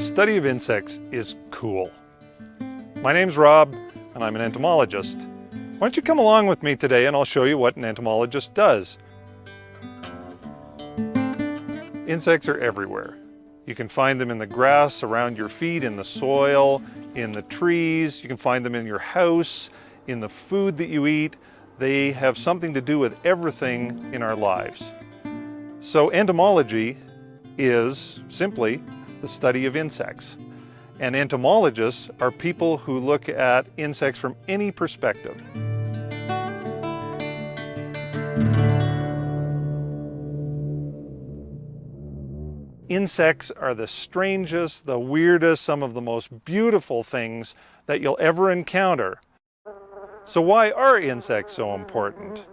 The study of insects is cool. My name's Rob, and I'm an entomologist. Why don't you come along with me today and I'll show you what an entomologist does. Insects are everywhere. You can find them in the grass around your feet, in the soil, in the trees. You can find them in your house, in the food that you eat. They have something to do with everything in our lives. So entomology is simply the study of insects. And entomologists are people who look at insects from any perspective. Insects are the strangest, the weirdest, some of the most beautiful things that you'll ever encounter. So why are insects so important?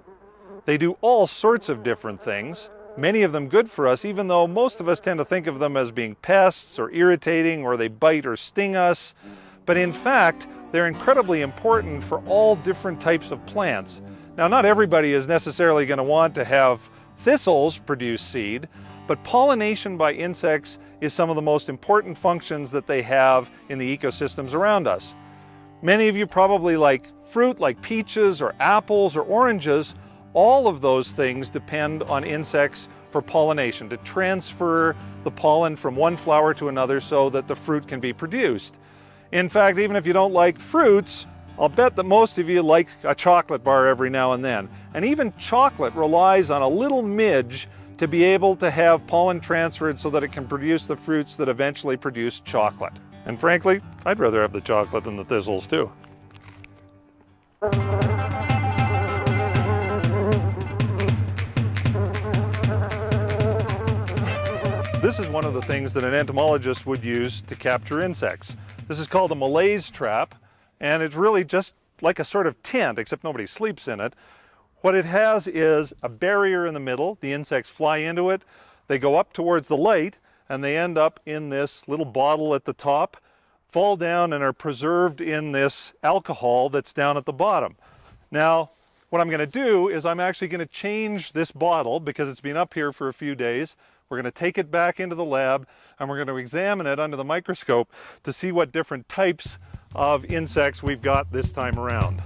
They do all sorts of different things, many of them good for us, even though most of us tend to think of them as being pests or irritating, or they bite or sting us. But in fact, they're incredibly important for all different types of plants. Now, not everybody is necessarily going to want to have thistles produce seed, but pollination by insects is some of the most important functions that they have in the ecosystems around us. Many of you probably like fruit like peaches or apples or oranges. All of those things depend on insects for pollination, to transfer the pollen from one flower to another so that the fruit can be produced. In fact, even if you don't like fruits, I'll bet that most of you like a chocolate bar every now and then. And even chocolate relies on a little midge to be able to have pollen transferred so that it can produce the fruits that eventually produce chocolate. And frankly, I'd rather have the chocolate than the thistles too. This is one of the things that an entomologist would use to capture insects. This is called a malaise trap, and it's really just like a sort of tent, except nobody sleeps in it. What it has is a barrier in the middle. The insects fly into it, they go up towards the light, and they end up in this little bottle at the top, fall down and are preserved in this alcohol that's down at the bottom. Now, what I'm going to do is I'm actually going to change this bottle because it's been up here for a few days. We're going to take it back into the lab and we're going to examine it under the microscope to see what different types of insects we've got this time around.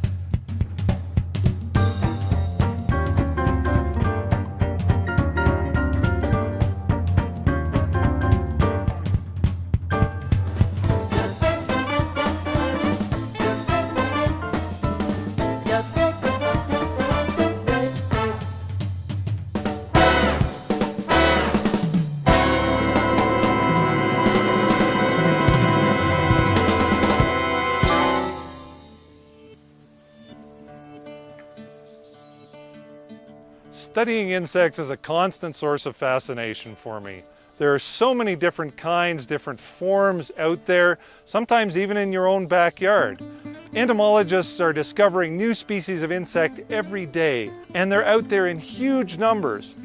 Studying insects is a constant source of fascination for me. There are so many different kinds, different forms out there, sometimes even in your own backyard. Entomologists are discovering new species of insect every day, and they're out there in huge numbers.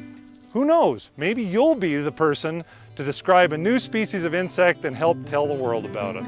Who knows, maybe you'll be the person to describe a new species of insect and help tell the world about it.